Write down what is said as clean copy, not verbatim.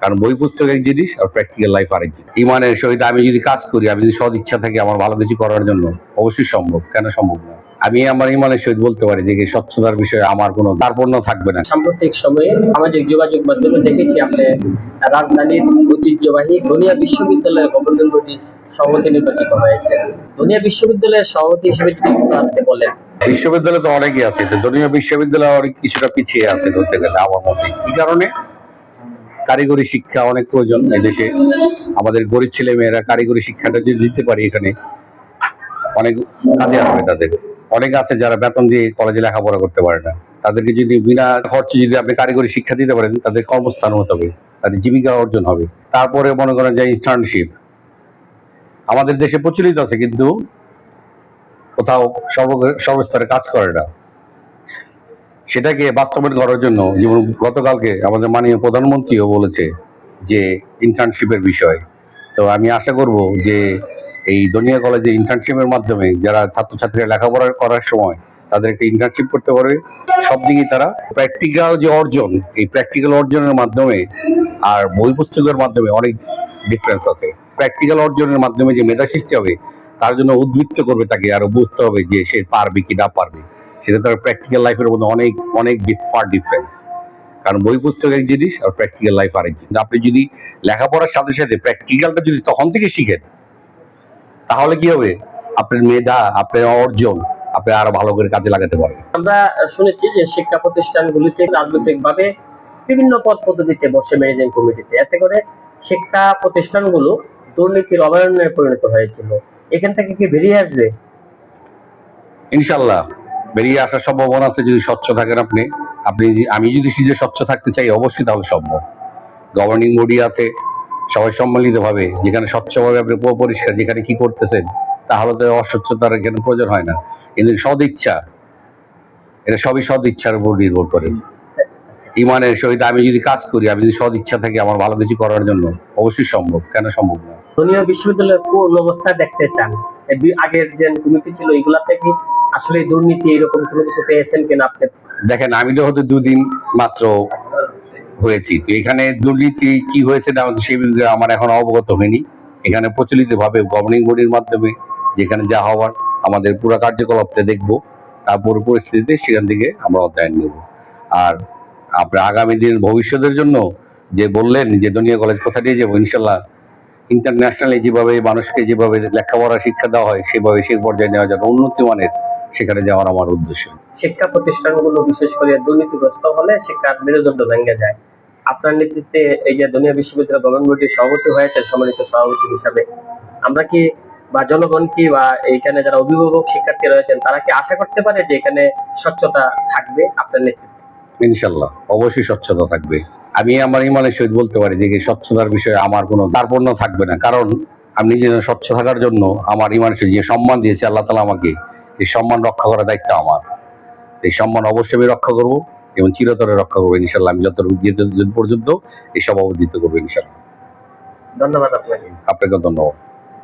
কারণ বই পুস্তক এক জিনিস আর প্র্যাকটিক্যাল লাইফ আরেক জিনিস। ইমানের সহিত আমি যদি কাজ করি, আমি যদি সদ ইচ্ছা থাকি আমার ভালো কিছু করার জন্য, অবশ্যই সম্ভব, কেন সম্ভব না। আমি আমার ইমানের সহিত বলতে পারি যে স্বচ্ছতার বিষয়ে আমার কোনো কার্পণ্য থাকবে না। সাম্প্রতিক সময়ে সামাজিক যোগাযোগ মাধ্যমে দেখেছি আপনি রাজধানীর ঐতিহ্যবাহী ধনিয়া বিশ্ববিদ্যালয়ের গভর্নর বডির সভাপতি নির্বাচিত হয়েছে। ধনিয়া বিশ্ববিদ্যালয়ের সভাপতি হিসেবে যদি আজকে বলেন। বিশ্ববিদ্যালয় তো অনেকই আছে, তো ধর্মীয় বিশ্ববিদ্যালয় অনেক কিছুটা পিছিয়ে আছে ধরতে গেলে আমার মতে। কি কারণে? কারিগরি শিক্ষা অনেক প্রয়োজন এদেশে। আমাদের গরিব ছেলে মেয়েরা কারিগরি শিক্ষাটা যদি দিতে পারি এখানে, অনেক কাজে আসবে তাদের। অনেক আছে যারা বেতন দিয়ে কলেজে লেখাপড়া করতে পারে না, তাদেরকে যদি বিনা খরচে যদি আপনি কারিগরি শিক্ষা দিতে পারেন, তাদের কর্মস্থান হতে হবে, তাদের জীবিকা অর্জন হবে। তারপরে মনে করেন যে ইন্টার্নশিপ আমাদের দেশে প্রচলিত আছে, কিন্তু কোথাও সর্বস্তরে কাজ করে না। সেটাকে বাস্তবায়ন করার জন্য যেমন গতকালকে আমাদের মাননীয় প্রধানমন্ত্রীও বলেছে যে ইন্টার্নশিপের বিষয়। তো আমি আশা করব যে এই ধনিয়া কলেজে ইন্টার্নশিপের মাধ্যমে যারা ছাত্রছাত্রীরা লেখাপড়া করার সময় তাদের একটা ইন্টার্নশিপ করতে পারবে, সব দিকেই তারা প্র্যাকটিক্যাল যে অর্জন, এই প্র্যাকটিক্যাল অর্জনের মাধ্যমে আর বই পুস্তকের মাধ্যমে অনেক ডিফারেন্স আছে। প্র্যাকটিক্যাল অর্জনের মাধ্যমে যে মেধা সৃষ্টি হবে, তার জন্য উদ্বৃত্ত করবে তাকে আরো বুঝতে হবে যে সে পারবে কি না পারবে। সেটা তার প্র্যাকটিক্যাল লাইফের মধ্যে অনেক অনেক ফার ডিফারেন্স। কারণ বই পুস্তক এক জিনিস আর প্র্যাকটিক্যাল লাইফ আরেক জিনিস। আপনি যদি লেখাপড়ার সাথে সাথে প্র্যাকটিক্যালটা যদি তখন থেকে শিখেন, তাহলে কি হবে? আপনার মেধা, আপনার অর্জন আপনি আরো ভালো করে কাজে লাগাতে পারবেন। আমরা শুনেছি যে শিক্ষা প্রতিষ্ঠানগুলিতে রাজনৈতিকভাবে বিভিন্ন পদ পদবিতে বসে ম্যানেজিং কমিটিতে, এতে করে শিক্ষা প্রতিষ্ঠানগুলো দুর্নীতির অভয়ারণ্যে পরিণত হয়েছিল। এখান থেকে কি বেরিয়ে আসবে? ইনশাল্লাহ বেরিয়ে আসার সম্ভাবনা আছে যদি স্বচ্ছ থাকেন আপনি। আমি যদি নিজে স্বচ্ছ থাকতে চাই, অবশ্যই তাহলে সম্ভব। গভর্নিং বডি আছে, সবাই সম্মিলিত ভাবে, যেখানে স্বচ্ছভাবে আপনি পরিষ্কার যেখানে কি করতেছেন, তাহলে তো অস্বচ্ছতার এখানে প্রয়োজন হয় না। কিন্তু সদ ইচ্ছা, এটা সবই সদ ইচ্ছার উপর নির্ভর করে। ইমানের সহিত আমি যদি কাজ করি, আমি যদি সদ ইচ্ছা থাকি আমার ভালো কিছু করার জন্য, অবশ্যই সম্ভব, কেন সম্ভব না। ধনিয়া বিশ্ববিদ্যালয় কোন অবস্থায় দেখতে চান? আগের যে কমিটি ছিল এগুলাতে কি আসলে দুর্নীতি এরকম কোনো কিছু পেয়েছেন কিনা আপনি? দেখেন, আমি তো হয়তো দুদিন মাত্র হয়েছি, তো এখানে দুর্নীতি কি হয়েছে না সেই বিষয়ে আমার এখন অবগত হয়নি। এখানে প্রচলিত ভাবে গভর্নিং বডির মাধ্যমে যেখানে যা হওয়ার আমাদের পুরো কার্যকলাপটা দেখবো, তারপর পরিস্থিতিতে সেখান থেকে আমরা অধ্যয়ন নেব। আর আপনার আগামী দিন ভবিষ্যতের জন্য যে বললেন যে ধনিয়া কলেজ কোথা দিয়ে যাবো, ইনশাল্লাহ ইন্টারন্যাশনালি যেভাবে মানুষকে যেভাবে লেখাপড়া শিক্ষা দেওয়া হয় সেভাবে সেই পর্যায়ে নেওয়া যাবে, উন্নত মানের সেখানে যাওয়ার আমার উদ্দেশ্য। শিক্ষা প্রতিষ্ঠানগুলো বিশেষ করে দুর্নীতিগ্রস্ত হলে শিক্ষার মেরুদণ্ড ভেঙে যায়। আপনার নেতৃত্বে এই যে ধনিয়া বিশ্ববিদ্যালয় গভর্নর বডির সভাপতি হয়েছে, সম্মানিত সভাপতি হিসাবে, আমরা কি বা জনগণ কি বা এইখানে যারা অভিভাবক শিক্ষার্থী রয়েছেন তারা কি আশা করতে পারে যে এখানে স্বচ্ছতা থাকবে আপনার নেতৃত্বে? ইনশাল্লাহ অবশ্যই স্বচ্ছতা থাকবে। আমি আমার ইমানের সহিত বলতে পারি যে স্বচ্ছতার বিষয়ে আমার কোনো কার্পণ্য থাকবে না। কারণ আমি নিজে স্বচ্ছ থাকার জন্য আমার ইমানের সহিত যে সম্মান দিয়েছে আল্লাহ তাআলা আমাকে, এই সম্মান রক্ষা করার দায়িত্ব আমার। এই সম্মান অবশ্যই আমি রক্ষা করবো এবং চিরতরে রক্ষা করবো ইনশাল্লাহ। আমি যত পর্যন্ত এই সভাপতিত্ব করবো ইনশাল্লাহ। ধন্যবাদ আপনাকে। আপনাকে ধন্যবাদ।